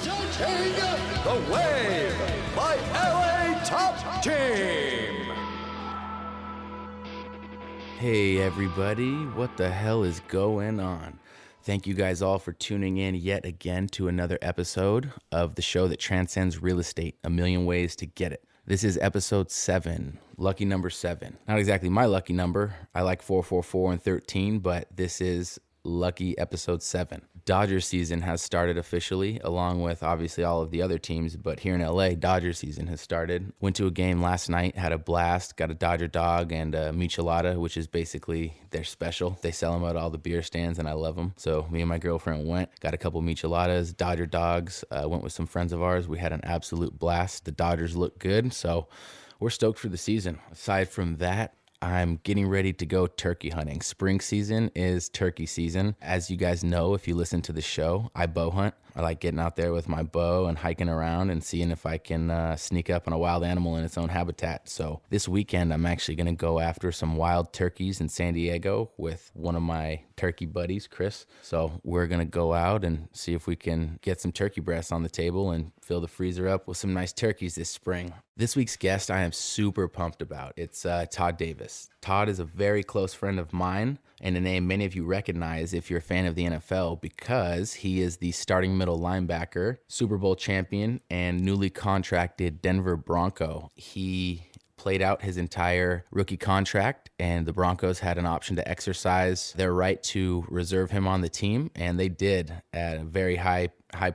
presenting The Wave by LA Top Team. Hey everybody, what the hell is going on? Thank you guys all for tuning in yet again to another episode of the show that transcends real estate, a million ways to get it. This is episode 7, lucky number 7. Not exactly my lucky number. I like 444 and 13, but this is lucky episode 7. Dodger season has started officially, along with obviously all of the other teams, but here in LA, Dodger season has started. Went to a game last night, had a blast, got a Dodger dog and a michelada, which is basically their special. They sell them at all the beer stands and I love them. So me and my girlfriend went, got a couple micheladas, Dodger dogs, went with some friends of ours. We had an absolute blast. The Dodgers look good, so we're stoked for the season. Aside from that, I'm getting ready to go turkey hunting. Spring season is turkey season. As you guys know, if you listen to the show, I bow hunt. I like getting out there with my bow and hiking around and seeing if I can sneak up on a wild animal in its own habitat. So this weekend, I'm actually going to go after some wild turkeys in San Diego with one of my turkey buddies, Chris. So we're going to go out and see if we can get some turkey breasts on the table and fill the freezer up with some nice turkeys this spring. This week's guest I am super pumped about. It's Todd Davis. Todd is a very close friend of mine and a name many of you recognize if you're a fan of the NFL because he is the starting middle linebacker, Super Bowl champion, and newly contracted Denver Bronco. He played out his entire rookie contract, and the Broncos had an option to exercise their right to reserve him on the team, and they did at a very high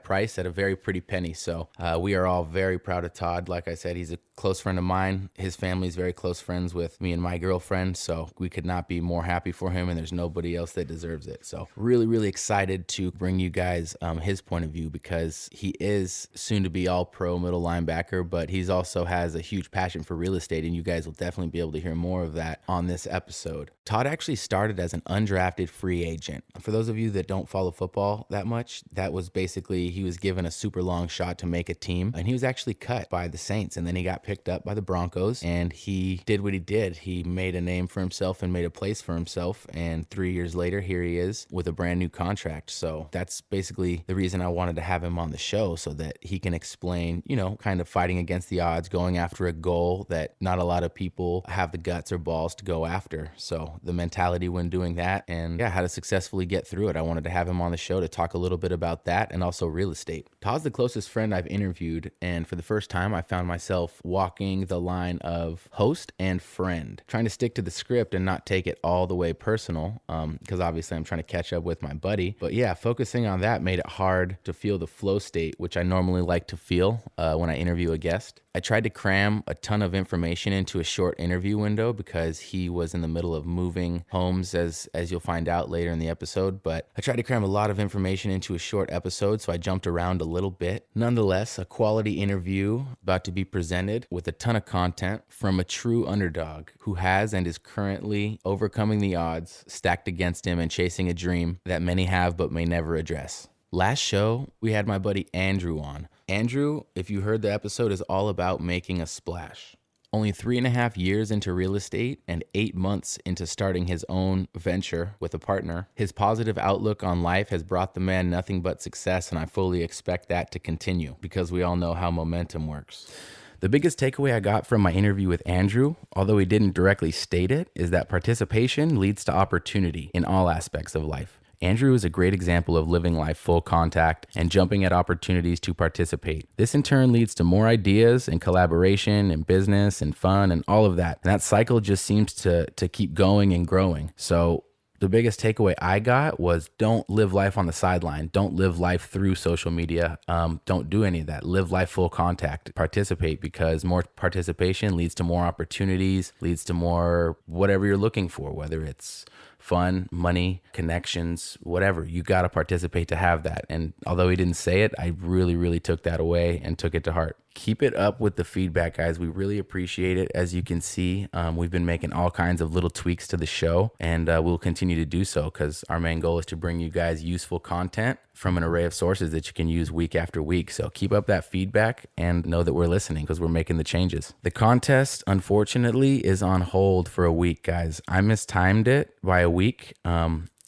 price at a very pretty penny. So we are all very proud of Todd. Like I said, he's a close friend of mine. His family is very close friends with me and my girlfriend, so we could not be more happy for him, and there's nobody else that deserves it. So really, really excited to bring you guys his point of view because he is soon to be all pro middle linebacker, but he's also has a huge passion for real estate, and you guys will definitely be able to hear more of that on this episode. Todd actually started as an undrafted free agent. For those of you that don't follow football that much, that was basically he was given a super long shot to make a team, and he was actually cut by the Saints, and then he got picked up by the Broncos, and he did what he did. He made a name for himself and made a place for himself, and 3 years later, here he is with a brand new contract. So that's basically the reason I wanted to have him on the show, so that he can explain, kind of fighting against the odds, going after a goal that not a lot of people have the guts or balls to go after. So the mentality when doing that, and how to successfully get through it. I wanted to have him on the show to talk a little bit about that and also real estate. Todd's the closest friend I've interviewed, and for the first time I found myself walking the line of host and friend, trying to stick to the script and not take it all the way personal, because obviously I'm trying to catch up with my buddy. But focusing on that made it hard to feel the flow state, which I normally like to feel when I interview a guest. I tried to cram a ton of information into a short interview window because he was in the middle of moving homes, as you'll find out later in the episode. But I tried to cram a lot of information into a short episode, so I jumped around a little bit. Nonetheless, a quality interview about to be presented with a ton of content from a true underdog who has and is currently overcoming the odds stacked against him and chasing a dream that many have but may never address. Last show, we had my buddy Andrew on. Andrew, if you heard the episode, is all about making a splash. Only 3.5 years into real estate and 8 months into starting his own venture with a partner, his positive outlook on life has brought the man nothing but success, and I fully expect that to continue because we all know how momentum works. The biggest takeaway I got from my interview with Andrew, although he didn't directly state it, is that participation leads to opportunity in all aspects of life. Andrew is a great example of living life full contact and jumping at opportunities to participate. This in turn leads to more ideas and collaboration and business and fun and all of that. And that cycle just seems to keep going and growing. So the biggest takeaway I got was don't live life on the sideline. Don't live life through social media. Don't do any of that. Live life full contact. Participate, because more participation leads to more opportunities, leads to more whatever you're looking for, whether it's fun, money, connections, whatever. You got to participate to have that. And although he didn't say it, I really, really took that away and took it to heart. Keep it up with the feedback, guys. We really appreciate it. As you can see, we've been making all kinds of little tweaks to the show, and we'll continue to do so because our main goal is to bring you guys useful content from an array of sources that you can use week after week. So keep up that feedback and know that we're listening because we're making the changes. The contest, unfortunately, is on hold for a week, guys. I mistimed it by a week.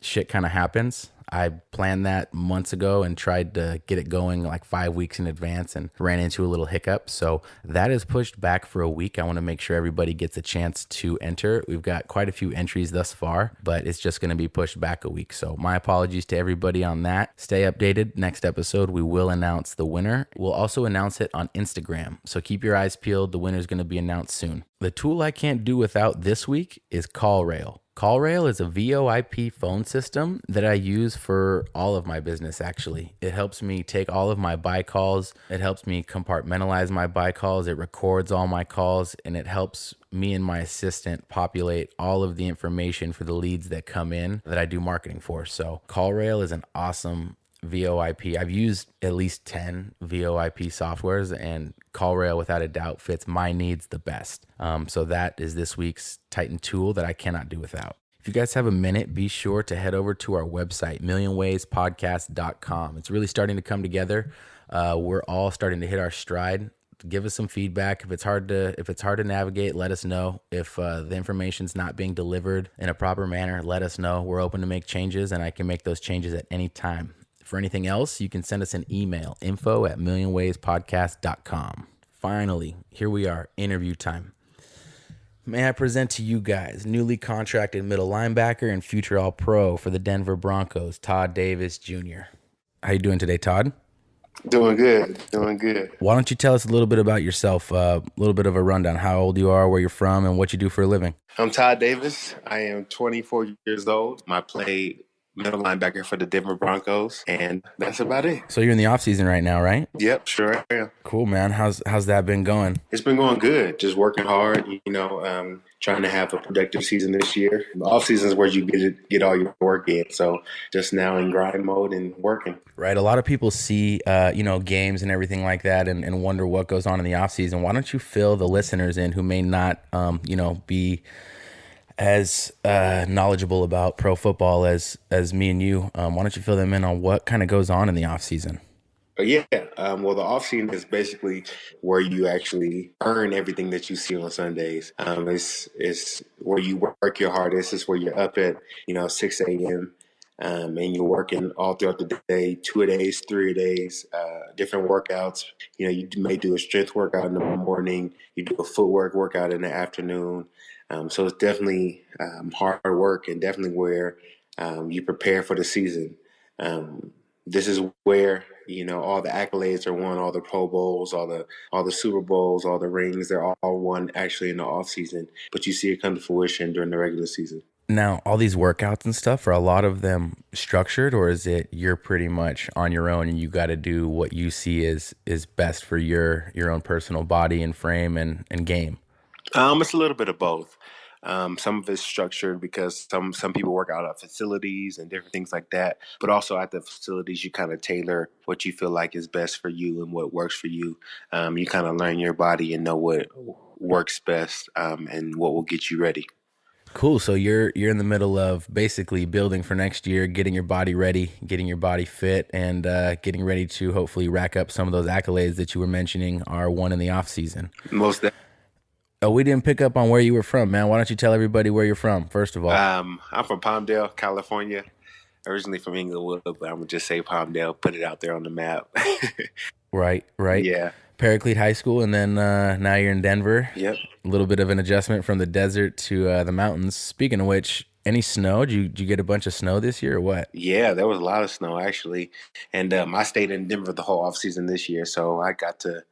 Shit kind of happens. I planned that months ago and tried to get it going like 5 weeks in advance and ran into a little hiccup. So that is pushed back for a week. I want to make sure everybody gets a chance to enter. We've got quite a few entries thus far, but it's just going to be pushed back a week. So my apologies to everybody on that. Stay updated. Next episode, we will announce the winner. We'll also announce it on Instagram. So keep your eyes peeled. The winner is going to be announced soon. The tool I can't do without this week is CallRail. CallRail is a VoIP phone system that I use for all of my business, actually. It helps me take all of my buy calls. It helps me compartmentalize my buy calls. It records all my calls, and it helps me and my assistant populate all of the information for the leads that come in that I do marketing for. So CallRail is an awesome VoIP. I've used at least 10 VoIP softwares, and CallRail without a doubt fits my needs the best. So that is this week's Titan tool that I cannot do without. If you guys have a minute, be sure to head over to our website, millionwayspodcast.com. It's really starting to come together. We're all starting to hit our stride. Give us some feedback. If it's hard to navigate, let us know. If the information's not being delivered in a proper manner, let us know. We're open to make changes, and I can make those changes at any time. For anything else, you can send us an email, info@millionwayspodcast.com. Finally, here we are, interview time. May I present to you guys newly contracted middle linebacker and future All-Pro for the Denver Broncos, Todd Davis Jr. How you doing today, Todd? Doing good. Why don't you tell us a little bit about yourself, a little bit of a rundown, how old you are, where you're from, and what you do for a living? I'm Todd Davis. I am 24 years old. I play middle linebacker for the Denver Broncos, and that's about it. So you're in the off season right now, right? Yep, sure I am. Cool, man. How's that been going? It's been going good. Just working hard, trying to have a productive season this year. The off season is where you get all your work in. So just now in grind mode and working. Right. A lot of people see, games and everything like that and wonder what goes on in the off season. Why don't you fill the listeners in who may not, be as knowledgeable about pro football as me and you? Why don't you fill them in on what kind of goes on in the off season? The off season is basically where you actually earn everything that you see on Sundays. It's where you work your hardest. It's where you're up at 6 a.m. And you're working all throughout the day, 2 days, 3 days, different workouts. You may do a strength workout in the morning. You do a footwork workout in the afternoon. So it's definitely hard work, and definitely where you prepare for the season. This is where all the accolades are won, all the Pro Bowls, all the Super Bowls, all the rings. They're all won actually in the off season, but you see it come to fruition during the regular season. Now, all these workouts and stuff, are a lot of them structured, or is it you're pretty much on your own and you got to do what you see is best for your own personal body and frame and game? It's a little bit of both. Some of it's structured because some people work out at facilities and different things like that. But also at the facilities, you kind of tailor what you feel like is best for you and what works for you. You kind of learn your body and know what works best and what will get you ready. Cool. So you're in the middle of basically building for next year, getting your body ready, getting your body fit, and getting ready to hopefully rack up some of those accolades that you were mentioning are won in the off season. Most definitely. Oh, we didn't pick up on where you were from, man. Why don't you tell everybody where you're from, first of all? I'm from Palmdale, California. Originally from Inglewood, but I'm going to just say Palmdale, put it out there on the map. Right. Yeah. Paraclete High School, and then now you're in Denver. Yep. A little bit of an adjustment from the desert to the mountains. Speaking of which, any snow? Did you get a bunch of snow this year or what? Yeah, there was a lot of snow actually. And I stayed in Denver the whole off season this year, so I got to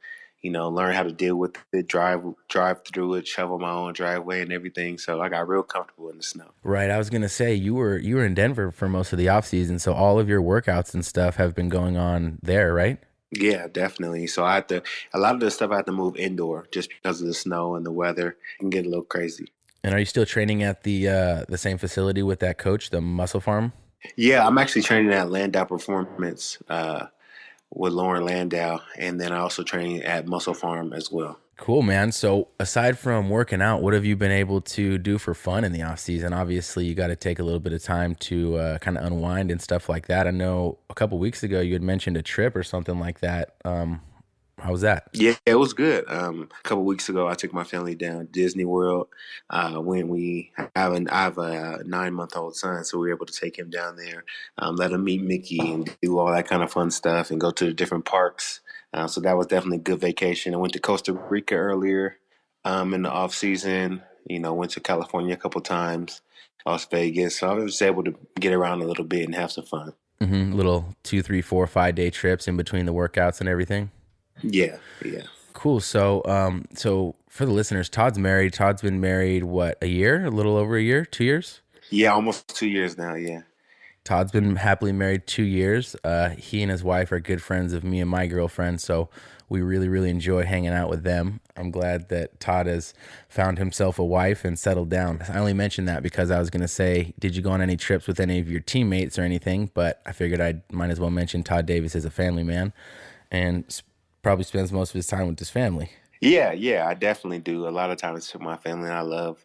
learn how to deal with it, drive through it, shovel my own driveway and everything. So I got real comfortable in the snow. Right. I was gonna say you were in Denver for most of the off season, so all of your workouts and stuff have been going on there, right? Yeah, definitely. So a lot of the stuff I had to move indoor just because of the snow and the weather. It can get a little crazy. And are you still training at the same facility with that coach, the Muscle Farm? Yeah, I'm actually training at Landau Performance with Lauren Landau, and then I also train at Muscle Farm as well. Cool, man. So aside from working out, what have you been able to do for fun in the off season? Obviously, you got to take a little bit of time to kind of unwind and stuff like that. I know a couple weeks ago you had mentioned a trip or something like that. How was that? Yeah, it was good. A couple weeks ago, I took my family down to Disney World. When we I have a 9-month-old son, so we were able to take him down there, let him meet Mickey and do all that kind of fun stuff, and go to the different parks. So that was definitely a good vacation. I went to Costa Rica earlier in the off season. Went to California a couple times, Las Vegas. So I was able to get around a little bit and have some fun. Little 2, 3, 4, 5 day trips in between the workouts and everything. Yeah, yeah. Cool. So for the listeners, Todd's married. Todd's been married, what, a year? A little over a year? 2 years? Yeah, almost 2 years now. Yeah. Todd's been happily married 2 years. He and his wife are good friends of me and my girlfriend, so we really, really enjoy hanging out with them. I'm glad that Todd has found himself a wife and settled down. I only mentioned that because I was going to say, did you go on any trips with any of your teammates or anything? But I figured I might as well mention Todd Davis is a family man and probably spends most of his time with his family. Yeah, yeah, I definitely do. A lot of times with my family, and I love,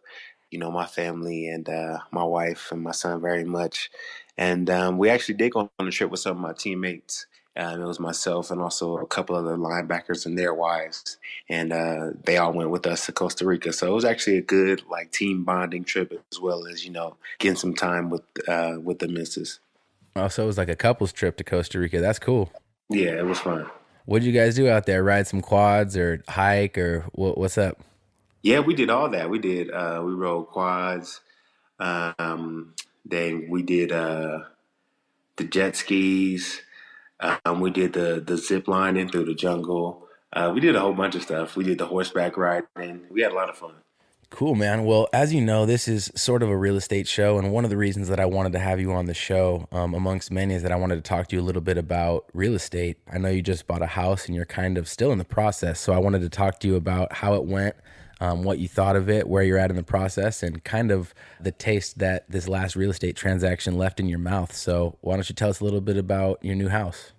my family and my wife and my son very much. And we actually did go on a trip with some of my teammates. It was myself and also a couple other linebackers and their wives, and they all went with us to Costa Rica. So it was actually a good like team bonding trip as well as getting some time with the missus. Oh, so it was like a couple's trip to Costa Rica. That's cool. Yeah, it was fun. What did you guys do out there? Ride some quads or hike or what's up? Yeah, we did all that. We did. We rode quads. Then we did the jet skis. We did the zip lining through the jungle. We did a whole bunch of stuff. We did the horseback riding. We had a lot of fun. Cool, man. Well, as you know, this is sort of a real estate show. And one of the reasons that I wanted to have you on the show, amongst many, is that I wanted to talk to you a little bit about real estate. I know you just bought a house and you're kind of still in the process. So I wanted to talk to you about how it went, what you thought of it, where you're at in the process, and kind of the taste that this last real estate transaction left in your mouth. So why don't you tell us a little bit about your new house?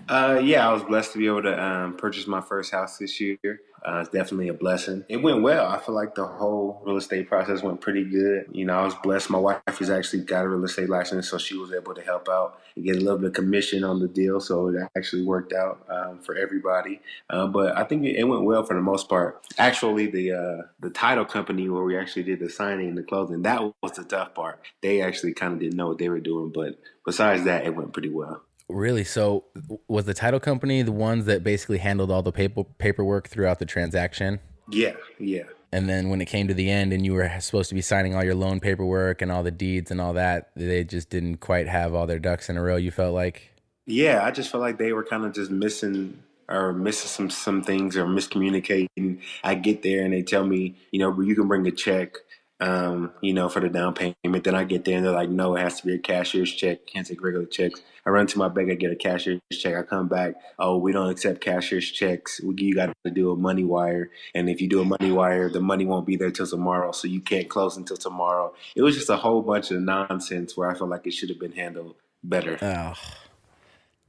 Yeah, I was blessed to be able to purchase my first house this year. It's definitely a blessing. It went well. I feel like the whole real estate process went pretty good. I was blessed. My wife has actually got a real estate license, so she was able to help out and get a little bit of commission on the deal. So it actually worked out for everybody. But I think it went well for the most part. Actually, the title company where we actually did the signing and the closing, that was the tough part. They actually kind of didn't know what they were doing. But besides that, it went pretty well. Really? So was the title company the ones that basically handled all the paperwork throughout the transaction? Yeah, yeah. And then when it came to the end and you were supposed to be signing all your loan paperwork and all the deeds and all that, they just didn't quite have all their ducks in a row, you felt like? Yeah, I just felt like they were kind of just missing some things or miscommunicating. I get there and they tell me, you can bring a check, for the down payment. Then I get there and they're like, no, it has to be a cashier's check. Can't take regular checks. I run to my bank, I get a cashier's check. I come back, oh, we don't accept cashier's checks. You got to do a money wire, and if you do a money wire, the money won't be there till tomorrow, so you can't close until tomorrow. It was just a whole bunch of nonsense where I felt like it should have been handled better. Oh,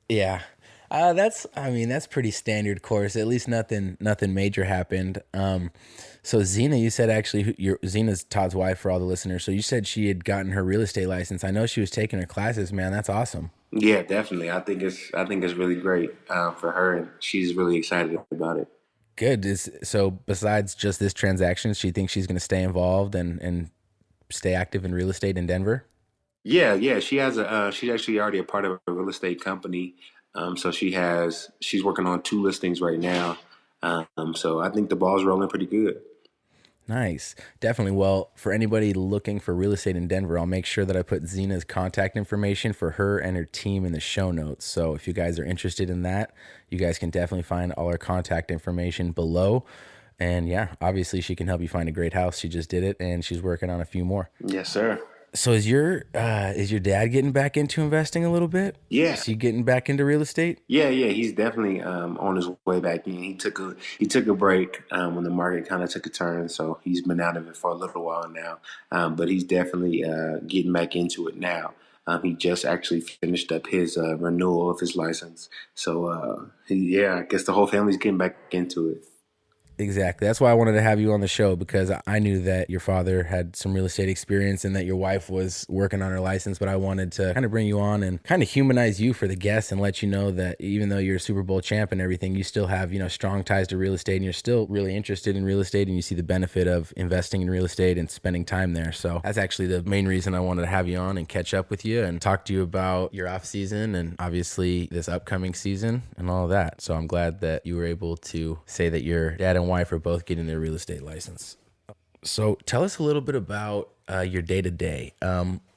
yeah. That's pretty standard course. At least nothing major happened. So Zena, you said actually, Zena's Todd's wife for all the listeners. So you said she had gotten her real estate license. I know she was taking her classes, man. That's awesome. Yeah, definitely. I think it's really great for her, and she's really excited about it. Good. So besides just this transaction, she thinks she's going to stay involved and stay active in real estate in Denver. Yeah, yeah. She's actually already a part of a real estate company. So she's working on 2 listings right now. So I think the ball's rolling pretty good. Nice. Definitely. Well, for anybody looking for real estate in Denver, I'll make sure that I put Zena's contact information for her and her team in the show notes. So if you guys are interested in that, you guys can definitely find all her contact information below. And yeah, obviously she can help you find a great house. She just did it and she's working on a few more. Yes, sir. So is your dad getting back into investing a little bit? Yeah. Is he getting back into real estate? Yeah, yeah. He's definitely on his way back in. He took a break when the market kind of took a turn, so he's been out of it for a little while now. But he's definitely getting back into it now. He just actually finished up his renewal of his license. So I guess the whole family's getting back into it. Exactly. That's why I wanted to have you on the show, because I knew that your father had some real estate experience and that your wife was working on her license, but I wanted to kind of bring you on and kind of humanize you for the guests and let you know that even though you're a Super Bowl champ and everything, you still have, strong ties to real estate and you're still really interested in real estate and you see the benefit of investing in real estate and spending time there. So that's actually the main reason I wanted to have you on and catch up with you and talk to you about your off season and obviously this upcoming season and all of that. So I'm glad that you were able to say that your dad and wife are both getting their real estate license. So tell us a little bit about your day-to-day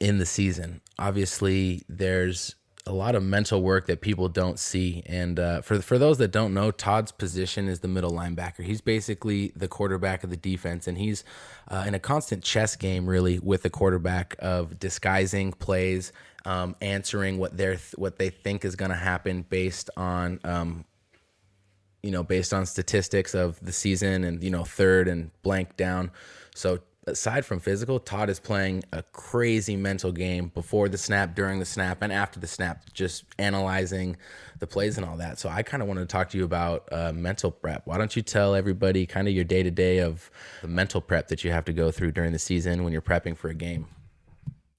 in the season. Obviously, there's a lot of mental work that people don't see. And for those that don't know, Todd's position is the middle linebacker. He's basically the quarterback of the defense, and he's in a constant chess game, really, with the quarterback of disguising plays, answering what they think is going to happen based on based on statistics of the season and, third and blank down. So aside from physical, Todd is playing a crazy mental game before the snap, during the snap, and after the snap, just analyzing the plays and all that. So I kind of wanted to talk to you about mental prep. Why don't you tell everybody kind of your day-to-day of the mental prep that you have to go through during the season when you're prepping for a game?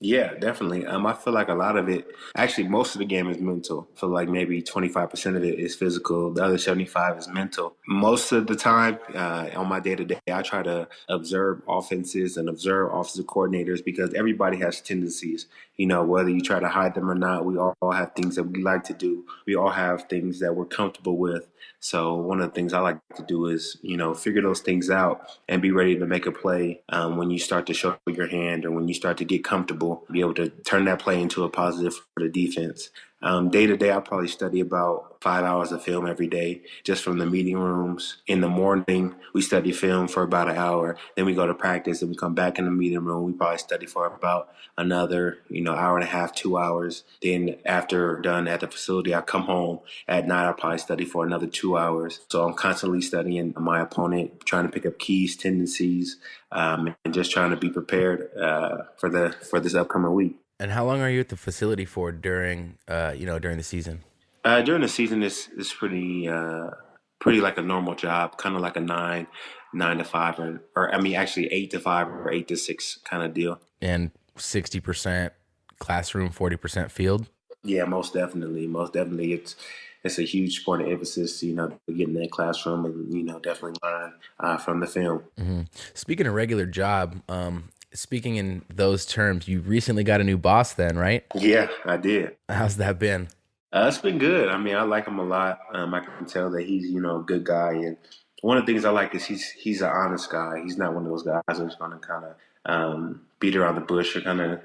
Yeah, definitely. I feel like a lot of it, actually, most of the game is mental. I feel like maybe 25% of it is physical. The other 75 is mental. Most of the time, on my day to day, I try to observe offenses and observe offensive coordinators because everybody has tendencies. Whether you try to hide them or not, we all have things that we like to do. We all have things that we're comfortable with. So one of the things I like to do is, figure those things out and be ready to make a play when you start to show your hand or when you start to get comfortable, be able to turn that play into a positive for the defense. Day to day, I probably study about 5 hours of film every day, just from the meeting rooms. In the morning, we study film for about an hour. Then we go to practice and we come back in the meeting room. We probably study for about another, hour and a half, 2 hours. Then after done at the facility, I come home at night. I probably study for another 2 hours. So I'm constantly studying my opponent, trying to pick up keys, tendencies, and just trying to be prepared for this upcoming week. And how long are you at the facility for during the season? During the season, it's pretty like a normal job, kind of like a nine to five, or I mean, actually 8 to 5 or 8 to 6 kind of deal. And 60% classroom, 40% field? Yeah, most definitely. Most definitely. It's a huge point of emphasis, to get in that classroom and, definitely learn from the film. Mm-hmm. Speaking of regular job, speaking in those terms, you recently got a new boss then, right? Yeah, I did. How's that been? It's been good. I mean, I like him a lot. I can tell that he's, a good guy. And one of the things I like is he's an honest guy. He's not one of those guys that's going to kind of beat around the bush or kind of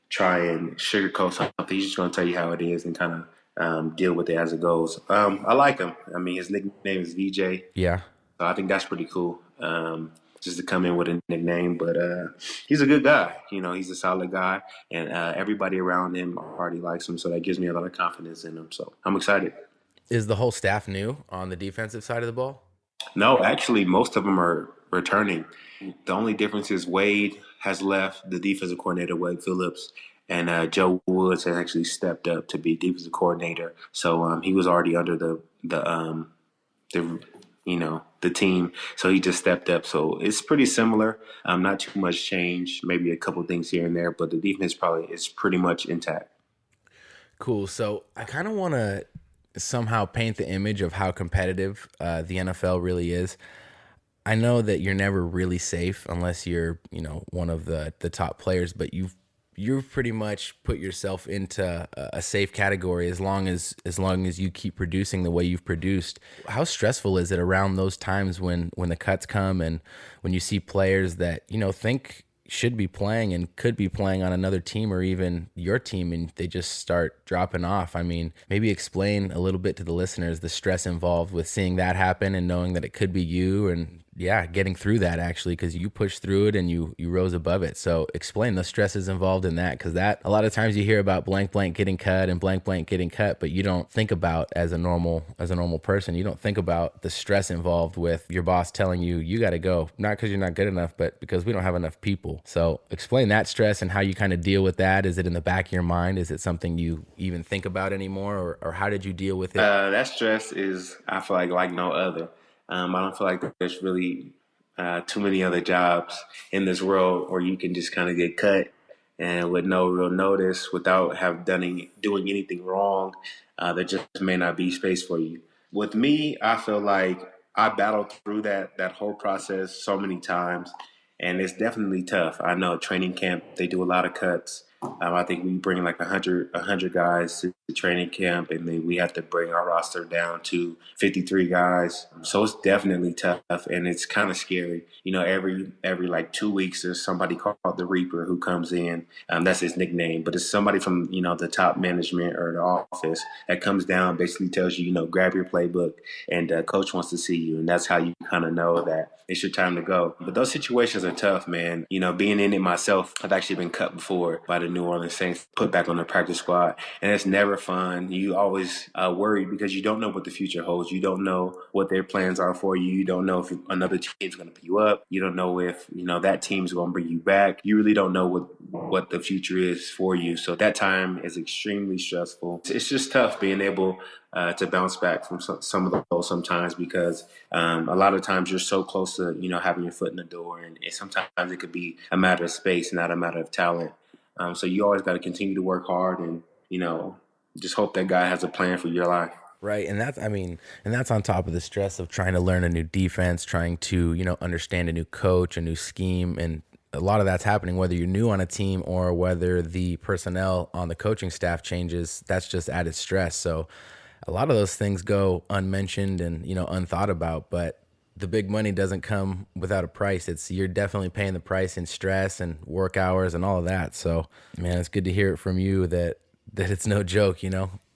try and sugarcoat something. He's just going to tell you how it is and kind of deal with it as it goes. I like him. I mean, his nickname is VJ. Yeah. So I think that's pretty cool. Just to come in with a nickname, but he's a good guy. He's a solid guy, and everybody around him already likes him, so that gives me a lot of confidence in him. So I'm excited. Is the whole staff new on the defensive side of the ball? No, actually, most of them are returning. The only difference is Wade has left, the defensive coordinator, Wade Phillips, and Joe Woods has actually stepped up to be defensive coordinator. So he was already under the team, so he just stepped up. So it's pretty similar. Not too much change, maybe a couple things here and there, but the defense probably is pretty much intact. Cool. So I kind of want to somehow paint the image of how competitive the NFL really is. I know that you're never really safe unless you're, one of the top players, but you've pretty much put yourself into a safe category as long as you keep producing the way you've produced. How stressful is it around those times when the cuts come and when you see players that, think should be playing and could be playing on another team or even your team and they just start dropping off? I mean, maybe explain a little bit to the listeners the stress involved with seeing that happen and knowing that it could be you and getting through that actually, because you pushed through it and you rose above it. So explain the stresses involved in that, because that a lot of times you hear about blank getting cut and blank getting cut, but you don't think about as a normal person, you don't think about the stress involved with your boss telling you got to go, not because you're not good enough, but because we don't have enough people. So explain that stress and how you kind of deal with that. Is it in the back of your mind? Is it something you even think about anymore, or how did you deal with it? That stress is, I feel like no other. I don't feel like there's really too many other jobs in this world where you can just kind of get cut and with no real notice without doing anything wrong. There just may not be space for you. With me, I feel like I battled through that whole process so many times, and it's definitely tough. I know at training camp they do a lot of cuts. I think we bring like a hundred guys to the training camp, and then we have to bring our roster down to 53 guys. So it's definitely tough, and it's kind of scary. Every like 2 weeks, there's somebody called the Reaper who comes in. That's his nickname, but it's somebody from the top management or the office that comes down, basically tells you, grab your playbook, and coach wants to see you, and that's how you kind of know that it's your time to go. But those situations are tough, man. Being in it myself, I've actually been cut before by the New Orleans Saints, put back on the practice squad, and it's never fun. You always worry because you don't know what the future holds. You don't know what their plans are for you. You don't know if another team's going to pick you up. You don't know if that team's going to bring you back. You really don't know what the future is for you. So that time is extremely stressful. It's just tough being able to bounce back from some of those sometimes because a lot of times you're so close to having your foot in the door, and sometimes it could be a matter of space, not a matter of talent. So you always got to continue to work hard and just hope that God has a plan for your life. Right. And that's on top of the stress of trying to learn a new defense, trying to, understand a new coach, a new scheme. And a lot of that's happening whether you're new on a team or whether the personnel on the coaching staff changes. That's just added stress. So a lot of those things go unmentioned and, unthought about, but the big money doesn't come without a price. You're definitely paying the price in stress and work hours and all of that. So man, it's good to hear it from you that it's no joke,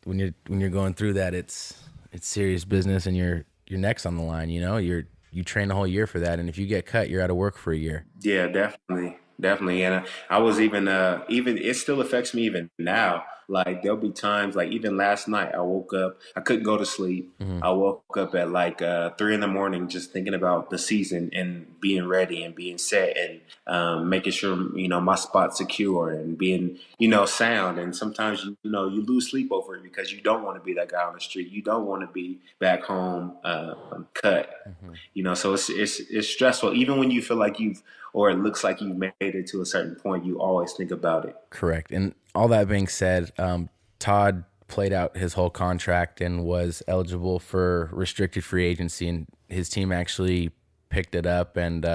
when you're going through that, it's serious business and your neck's on the line, you train a whole year for that. And if you get cut, you're out of work for a year. Yeah, definitely. Definitely. And I was even it still affects me even now. Like there'll be times like even last night I woke up, I couldn't go to sleep. Mm-hmm. I woke up at like 3 a.m. just thinking about the season and being ready and being set and making sure, my spot's secure and being, sound. And sometimes, you lose sleep over it because you don't want to be that guy on the street. You don't want to be back home cut. Mm-hmm. So it's stressful. Even when you feel like or it looks like you've made it to a certain point, you always think about it. Correct. And all that being said, Todd played out his whole contract and was eligible for restricted free agency, and his team actually picked it up and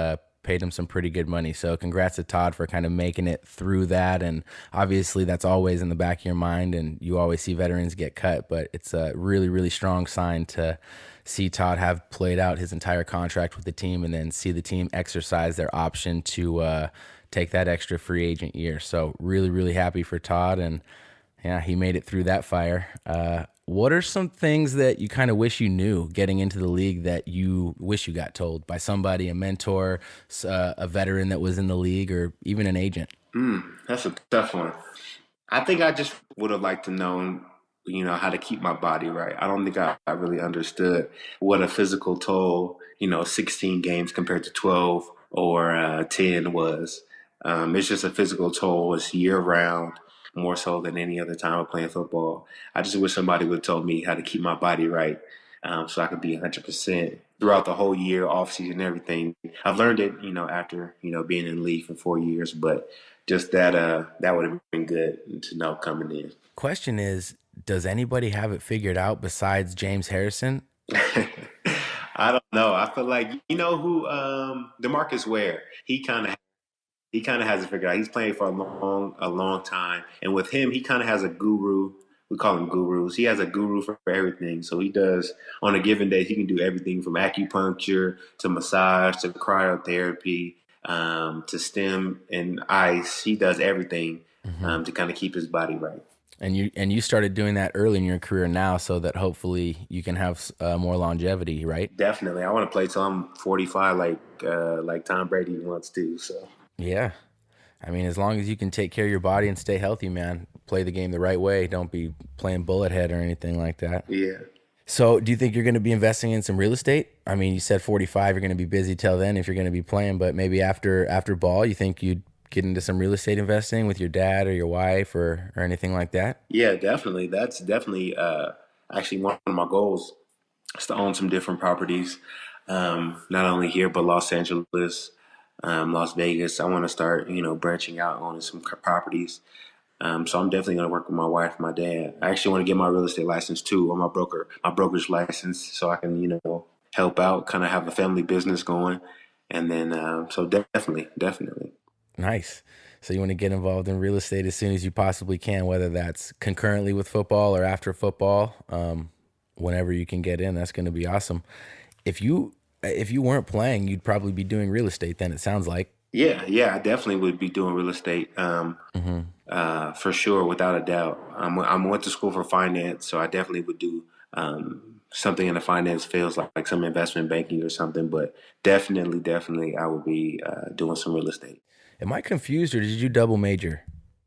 paid him some pretty good money. So congrats to Todd for kind of making it through that. And obviously that's always in the back of your mind, and you always see veterans get cut, but it's a really, really strong sign to see Todd have played out his entire contract with the team and then see the team exercise their option to take that extra free agent year. So really, really happy for Todd, and yeah, he made it through that fire. What are some things that you kind of wish you knew getting into the league that you wish you got told by somebody, a mentor, a veteran that was in the league, or even an agent? That's a tough one. I think I just would have liked to know, how to keep my body right. I don't think I really understood what a physical toll, 16 games compared to 12 or 10 was. It's just a physical toll. It's year round, more so than any other time of playing football. I just wish somebody would have told me how to keep my body right so I could be 100% throughout the whole year, off season, everything. I've learned it, after, being in the league for 4 years, but just that would have been good to know coming in. Question is, does anybody have it figured out besides James Harrison? I don't know. I feel like who DeMarcus Ware. He kind of has it figured out. He's playing for a long time, and with him, he kind of has a guru. We call him gurus. He has a guru for everything. So he does on a given day. He can do everything from acupuncture to massage to cryotherapy to stem and ice. He does everything to kind of keep his body right. And you started doing that early in your career now, so that hopefully you can have more longevity, right? Definitely. I want to play till I'm 45, like Tom Brady wants to. So yeah, I mean, as long as you can take care of your body and stay healthy, man, play the game the right way. Don't be playing bullet head or anything like that. Yeah. So, do you think you're going to be investing in some real estate? I mean, you said 45. You're going to be busy till then if you're going to be playing, but maybe after ball, you think you'd get into some real estate investing with your dad or your wife or anything like that? Yeah, definitely. That's definitely actually one of my goals is to own some different properties. not only here but Los Angeles, Las Vegas. I want to start, branching out on some properties. So I'm definitely going to work with my wife, my dad. I actually want to get my real estate license too, or my broker's license, so I can, help out, kind of have a family business going. And then, so definitely. Nice. So you want to get involved in real estate as soon as you possibly can, whether that's concurrently with football or after football. Whenever you can get in, that's going to be awesome. If you weren't playing, you'd probably be doing real estate then, it sounds like. Yeah, I definitely would be doing real estate, for sure, without a doubt. I went to school for finance, so I definitely would do something in the finance fields, like some investment banking or something. But definitely, I would be doing some real estate. Am I confused or did you double major?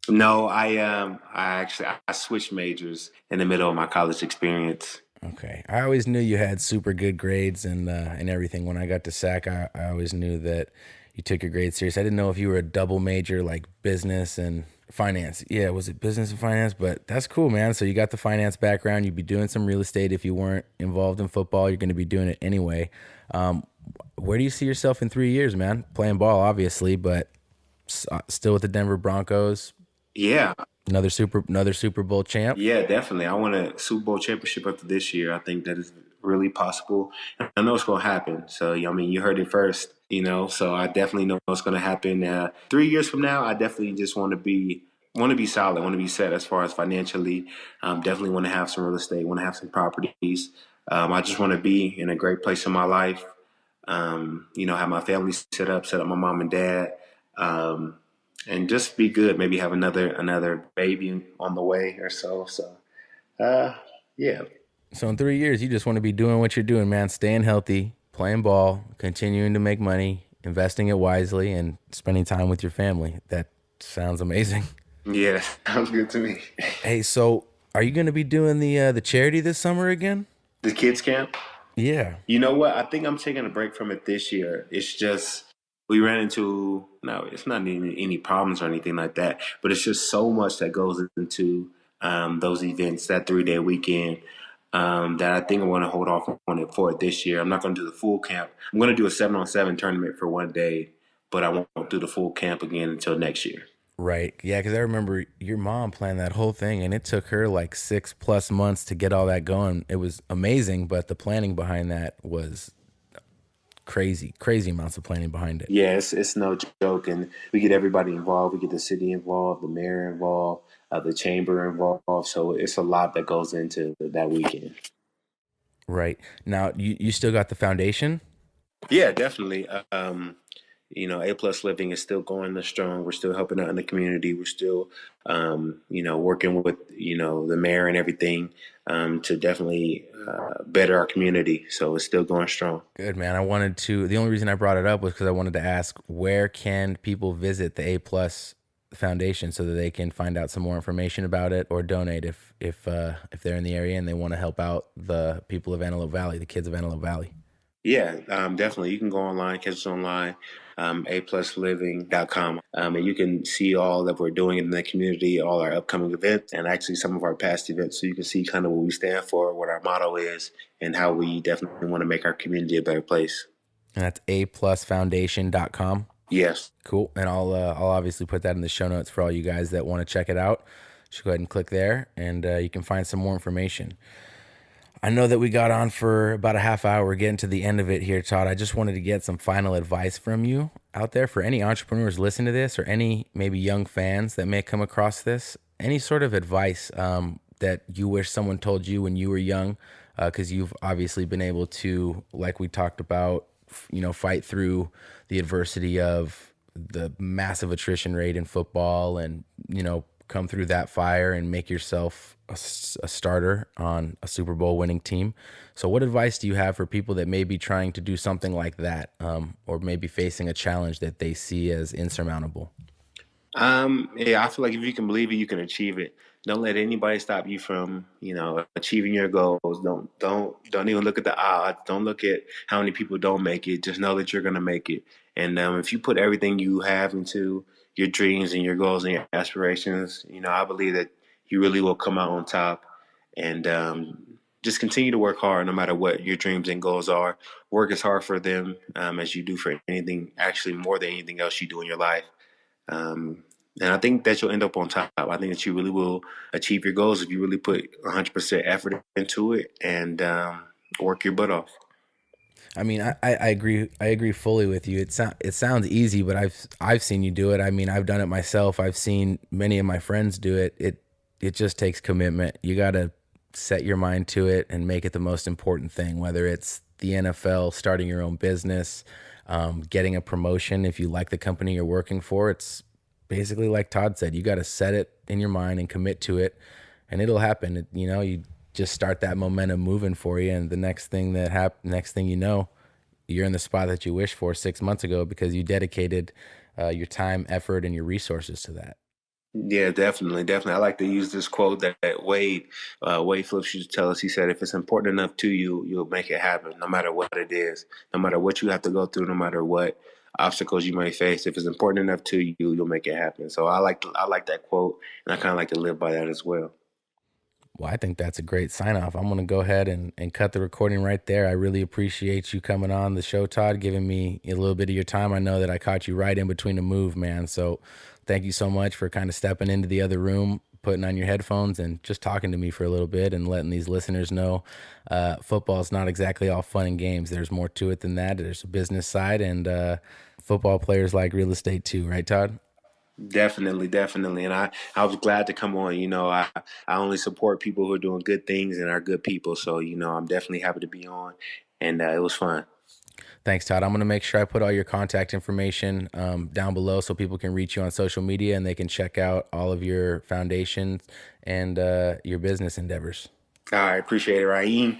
No, I switched majors in the middle of my college experience. Okay. I always knew you had super good grades and everything. When I got to SAC, I always knew that you took your grades serious. I didn't know if you were a double major like business and finance. Yeah, was it business and finance? But that's cool, man. So you got the finance background. You'd be doing some real estate. If you weren't involved in football, you're going to be doing it anyway. Where do you see yourself in 3 years, man? Playing ball, obviously, but still with the Denver Broncos. Yeah, Another Super Bowl champ. yeah, definitely. I want a Super Bowl championship after this year. I think that is really possible. I know it's going to happen. So, I mean, you heard it first, so I definitely know it's going to happen. 3 years from now, I definitely just want to be solid, want to be set as far as financially. Definitely want to have some real estate, want to have some properties. I just want to be in a great place in my life. Have my family set up my mom and dad. And just be good. Maybe have another baby on the way or so. So, yeah, So in 3 years, you just want to be doing what you're doing, man. Staying healthy, playing ball, continuing to make money, investing it wisely, and spending time with your family. That sounds amazing. yeah, sounds good to me. Hey, so are you going to be doing the charity this summer again? The kids camp. Yeah. You know what? I think I'm taking a break from it this year. It's just we ran into no, it's not any problems or anything like that, but it's just so much that goes into those events, that 3-day weekend. That I think I want to hold off on it for it this year. I'm not going to do the full camp. I'm going to do a 7-on-7 tournament for one day, but I won't do the full camp again until next year. Right. Yeah, because I remember your mom planned that whole thing, and it took her like 6+ months to get all that going. It was amazing, but the planning behind that was crazy, crazy amounts of planning behind it. Yeah, it's no joke, and we get everybody involved. We get the city involved, the mayor involved, the chamber involved. So it's a lot that goes into that weekend. Right. Now, you still got the foundation? Yeah, definitely. A Plus Living is still going strong. We're still helping out in the community. We're still, working with the mayor and everything to definitely better our community. So it's still going strong. Good, man. The only reason I brought it up was because I wanted to ask, where can people visit the A Plus Foundation so that they can find out some more information about it or donate if they're in the area and they want to help out the people of Antelope Valley, the kids of Antelope Valley. Yeah, definitely. You can go online, catch us online, aplusliving.com. And you can see all that we're doing in the community, all our upcoming events, and actually some of our past events. So you can see kind of what we stand for, what our motto is, and how we definitely want to make our community a better place. And that's aplusfoundation.com. Yes. Cool. And I'll obviously put that in the show notes for all you guys that want to check it out. Just go ahead and click there, and you can find some more information. I know that we got on for about a half hour. We're getting to the end of it here, Todd. I just wanted to get some final advice from you out there for any entrepreneurs listening to this or any maybe young fans that may come across this. Any sort of advice that you wish someone told you when you were young, because you've obviously been able to, like we talked about, fight through the adversity of the massive attrition rate in football and, come through that fire and make yourself a starter on a Super Bowl winning team. So what advice do you have for people that may be trying to do something like that, or maybe facing a challenge that they see as insurmountable? Yeah, I feel like if you can believe it, you can achieve it. Don't let anybody stop you from, achieving your goals. Don't even look at the odds. Don't look at how many people don't make it. Just know that you're going to make it. And if you put everything you have into your dreams and your goals and your aspirations, I believe that you really will come out on top. And just continue to work hard no matter what your dreams and goals are. Work as hard for them as you do for anything, actually more than anything else you do in your life. And I think that you'll end up on top. I think that you really will achieve your goals if you really put 100% effort into it and work your butt off. I mean, I agree. I agree fully with you. It sounds easy, but I've seen you do it. I mean, I've done it myself. I've seen many of my friends do it. It just takes commitment. You got to set your mind to it and make it the most important thing. Whether it's the NFL, starting your own business, getting a promotion. If you like the company you're working for, it's basically like Todd said. You got to set it in your mind and commit to it, and it'll happen. You just start that momentum moving for you, and the next thing you know, you're in the spot that you wished for 6 months ago because you dedicated your time, effort, and your resources to that. Yeah, definitely. I like to use this quote that Wade Phillips used to tell us. He said, if it's important enough to you, you'll make it happen, no matter what it is, no matter what you have to go through, no matter what obstacles you may face. If it's important enough to you, you'll make it happen. So I like that quote, and I kind of like to live by that as well. Well, I think that's a great sign off. I'm going to go ahead and cut the recording right there. I really appreciate you coming on the show, Todd, giving me a little bit of your time. I know that I caught you right in between a move, man. So thank you so much for kind of stepping into the other room, putting on your headphones and just talking to me for a little bit and letting these listeners know football is not exactly all fun and games. There's more to it than that. There's a business side, and football players like real estate too, right, Todd? Definitely. And I was glad to come on. I only support people who are doing good things and are good people. So, I'm definitely happy to be on, and it was fun. Thanks, Todd. I'm going to make sure I put all your contact information down below so people can reach you on social media and they can check out all of your foundations and your business endeavors. All right. Appreciate it, Raheem.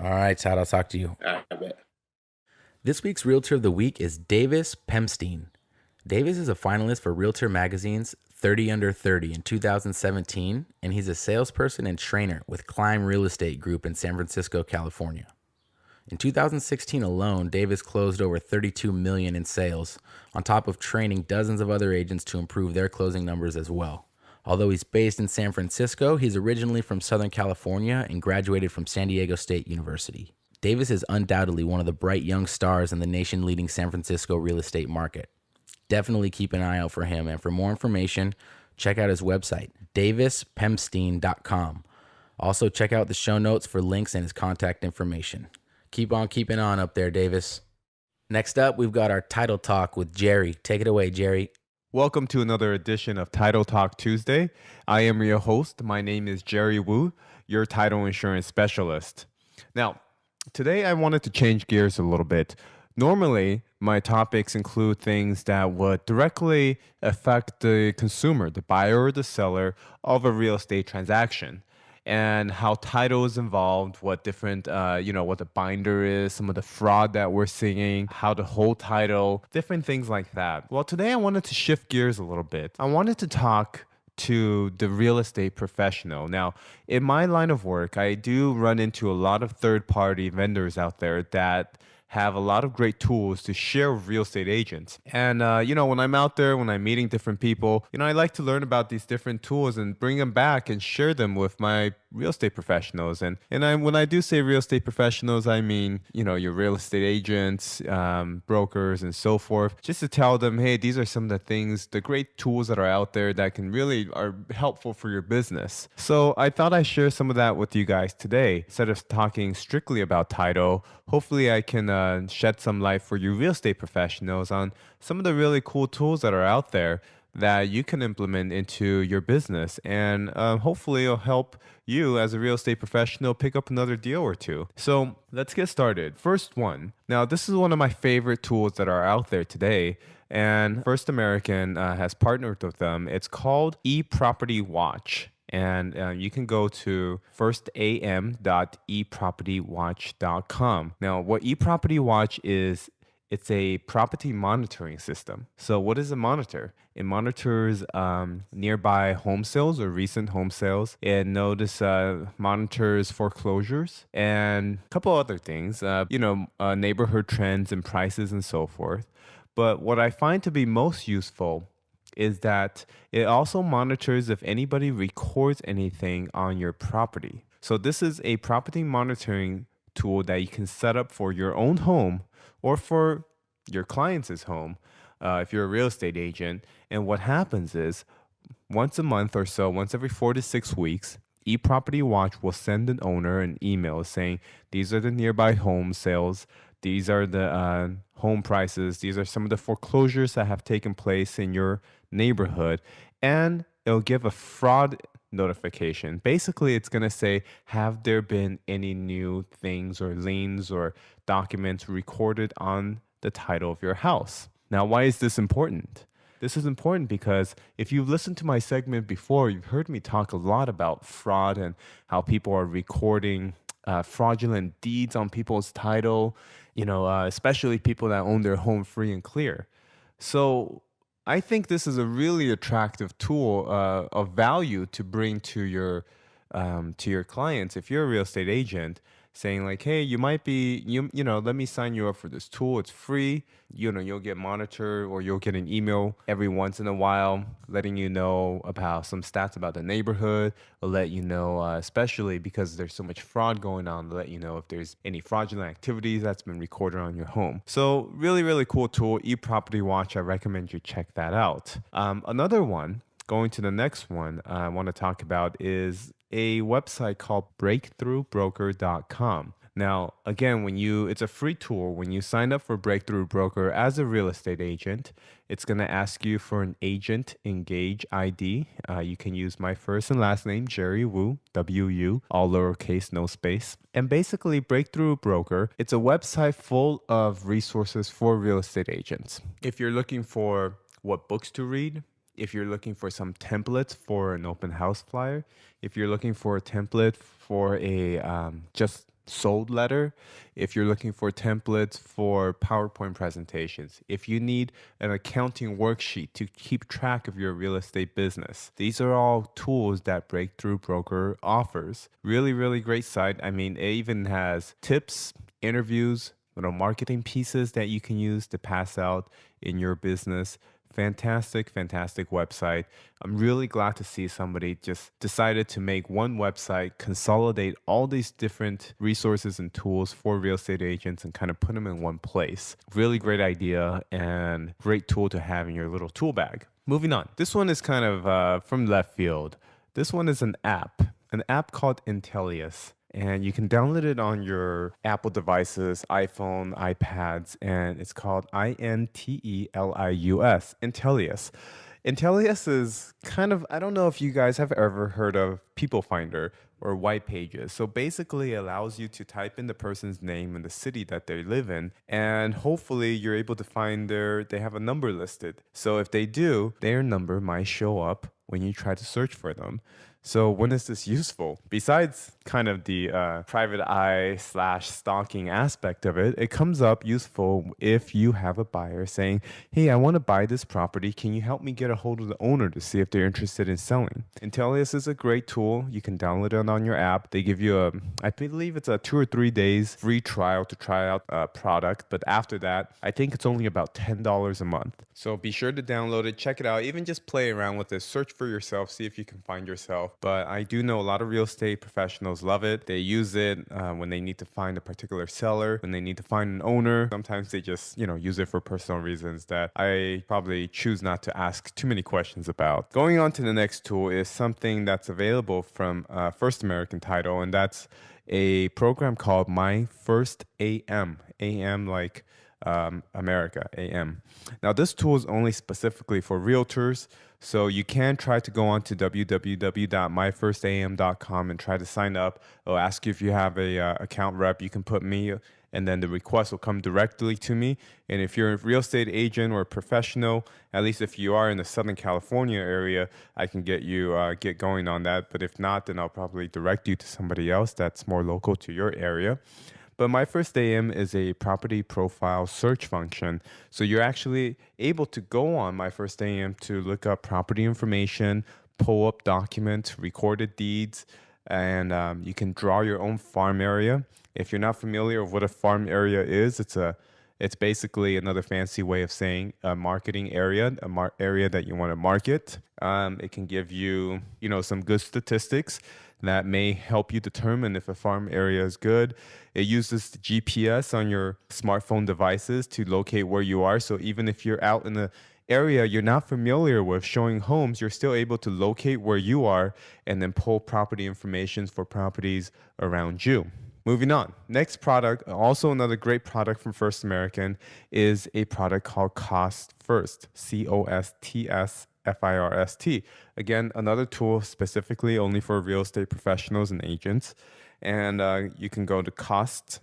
All right, Todd. I'll talk to you. All right, I bet. This week's Realtor of the Week is Davis Pemstein. Davis is a finalist for Realtor Magazine's 30 Under 30 in 2017, and he's a salesperson and trainer with Climb Real Estate Group in San Francisco, California. In 2016 alone, Davis closed over $32 million in sales, on top of training dozens of other agents to improve their closing numbers as well. Although he's based in San Francisco, he's originally from Southern California and graduated from San Diego State University. Davis is undoubtedly one of the bright young stars in the nation-leading San Francisco real estate market. Definitely keep an eye out for him, and for more information, check out his website, davispemstein.com. Also, check out the show notes for links and his contact information. Keep on keeping on up there, Davis. Next up, we've got our Title Talk with Jerry. Take it away, Jerry. Welcome to another edition of Title Talk Tuesday. I am your host. My name is Jerry Wu, your title insurance specialist. Now, today I wanted to change gears a little bit. Normally, my topics include things that would directly affect the consumer, the buyer or the seller of a real estate transaction, and how title is involved, what different, what the binder is, some of the fraud that we're seeing, how to hold title, different things like that. Well, today I wanted to shift gears a little bit. I wanted to talk to the real estate professional. Now, in my line of work, I do run into a lot of third-party vendors out there that have a lot of great tools to share with real estate agents. And, when I'm out there, when I'm meeting different people, I like to learn about these different tools and bring them back and share them with my real estate professionals. And when I do say real estate professionals, I mean, your real estate agents, brokers, and so forth, just to tell them, hey, these are some of the things, the great tools that are out there that are helpful for your business. So I thought I'd share some of that with you guys today. Instead of talking strictly about title, hopefully I can shed some light for you real estate professionals on some of the really cool tools that are out there that you can implement into your business. And hopefully it'll help you as a real estate professional pick up another deal or two. So let's get started. First one. Now, this is one of my favorite tools that are out there today. And First American has partnered with them. It's called eProperty Watch. And you can go to firstam.epropertywatch.com. Now, what eProperty Watch is, it's a property monitoring system. So what does it monitor? It monitors nearby home sales or recent home sales. It monitors foreclosures and a couple other things, neighborhood trends and prices and so forth. But what I find to be most useful is that it also monitors if anybody records anything on your property. So this is a property monitoring tool that you can set up for your own home or for your client's home if you're a real estate agent. And what happens is once a month or so, once every 4 to 6 weeks, eProperty Watch will send an owner an email saying, these are the nearby home sales. These are the home prices. These are some of the foreclosures that have taken place in your neighborhood. And it'll give a fraud notification. Basically, it's going to say, have there been any new things or liens or documents recorded on the title of your house? Now, why is this important? This is important because if you've listened to my segment before, you've heard me talk a lot about fraud and how people are recording fraudulent deeds on people's title, especially people that own their home free and clear. So I think this is a really attractive tool of value to bring to your clients. If you're a real estate agent, saying like, hey, you might be, let me sign you up for this tool. It's free. You'll get monitored, or you'll get an email every once in a while letting you know about some stats about the neighborhood. It'll let you know, especially because there's so much fraud going on, to let you know if there's any fraudulent activities that's been recorded on your home. So really, really cool tool, eProperty Watch. I recommend you check that out. Another one, going to the next one I want to talk about is a website called breakthroughbroker.com. Now, again, it's a free tool. When you sign up for Breakthrough Broker as a real estate agent, it's going to ask you for an agent engage ID. You can use my first and last name, Jerry Wu, W-U, all lowercase, no space. And basically, Breakthrough Broker, it's a website full of resources for real estate agents. If you're looking for what books to read, if you're looking for some templates for an open house flyer, if you're looking for a template for a just sold letter, if you're looking for templates for PowerPoint presentations, if you need an accounting worksheet to keep track of your real estate business, these are all tools that Breakthrough Broker offers. Really, really great site. I mean, it even has tips, interviews, marketing pieces that you can use to pass out in your business. Fantastic website. I'm really glad to see somebody just decided to make one website, consolidate all these different resources and tools for real estate agents and kind of put them in one place. Really great idea and great tool to have in your little tool bag. Moving on. This one is kind of from left field. This one is an app called Intellius. And you can download it on your Apple devices, iPhone, iPads, and it's called Intellius, Intellius. Intellius is kind of, I don't know if you guys have ever heard of People Finder or White Pages. So basically it allows you to type in the person's name and the city that they live in, and hopefully you're able to find they have a number listed. So if they do, their number might show up when you try to search for them. So when is this useful? Besides kind of the private eye / stalking aspect of it, it comes up useful if you have a buyer saying, hey, I want to buy this property. Can you help me get a hold of the owner to see if they're interested in selling? Intellius is a great tool. You can download it on your app. They give you I believe it's a 2 or 3 days free trial to try out a product. But after that, I think it's only about $10 a month. So be sure to download it, check it out, even just play around with it, search for yourself, see if you can find yourself. But I do know a lot of real estate professionals love it. They use it when they need to find a particular seller, when they need to find an owner. Sometimes they just, use it for personal reasons that I probably choose not to ask too many questions about. Going on to the next tool is something that's available from First American Title, and that's a program called My First AM. AM like America, AM. Now, this tool is only specifically for realtors, so you can try to go on to www.myfirstam.com and try to sign up. It'll ask you if you have a account rep. You can put me, and then the request will come directly to me. And if you're a real estate agent or a professional, at least if you are in the Southern California area, I can get you get going on that. But if not, then I'll probably direct you to somebody else that's more local to your area. But My First AM is a property profile search function. So you're actually able to go on My First AM to look up property information, pull up documents, recorded deeds, and you can draw your own farm area. If you're not familiar with what a farm area is, it's basically another fancy way of saying a marketing area, area that you want to market. It can give you, some good statistics. that may help you determine if a farm area is good. It uses the GPS on your smartphone devices to locate where you are. So even if you're out in the area you're not familiar with showing homes, you're still able to locate where you are and then pull property information for properties around you. Moving on. Next product, also another great product from First American, is a product called Cost First, COSTSFIRST. Again, another tool specifically only for real estate professionals and agents. And you can go to COSTS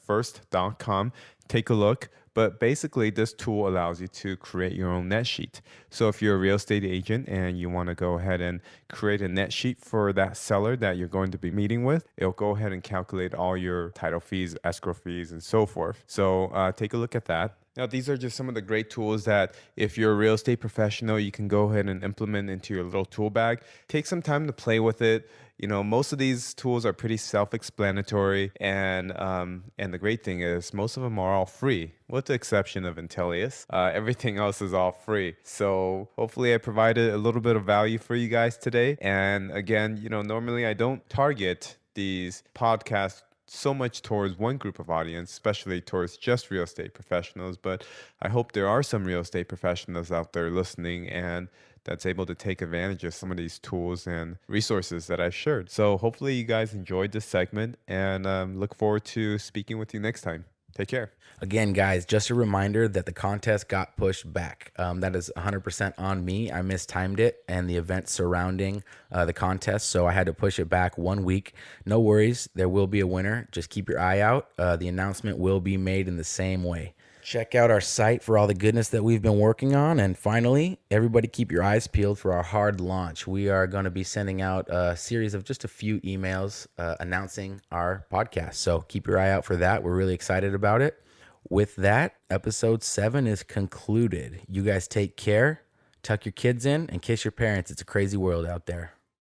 first.com, take a look. But basically, this tool allows you to create your own net sheet. So if you're a real estate agent and you want to go ahead and create a net sheet for that seller that you're going to be meeting with, it'll go ahead and calculate all your title fees, escrow fees, and so forth. So take a look at that. Now, these are just some of the great tools that if you're a real estate professional, you can go ahead and implement into your little tool bag. Take some time to play with it. You know, most of these tools are pretty self-explanatory, and the great thing is most of them are all free, with the exception of Intellius. Everything else is all free. So hopefully I provided a little bit of value for you guys today. And again, you know, normally I don't target these podcasts so much towards one group of audience, especially towards just real estate professionals. But I hope there are some real estate professionals out there listening and that's able to take advantage of some of these tools and resources that I've shared. So hopefully you guys enjoyed this segment, and look forward to speaking with you next time. Take care. Again, guys, just a reminder that the contest got pushed back. That is 100% on me. I mistimed it and the event surrounding the contest, so I had to push it back 1 week. No worries, there will be a winner. Just keep your eye out. The announcement will be made in the same way. Check out our site for all the goodness that we've been working on. And finally, everybody keep your eyes peeled for our hard launch. We are going to be sending out a series of just a few emails announcing our podcast. So keep your eye out for that. We're really excited about it. With that, episode 7 is concluded. You guys take care, tuck your kids in, and kiss your parents. It's a crazy world out there.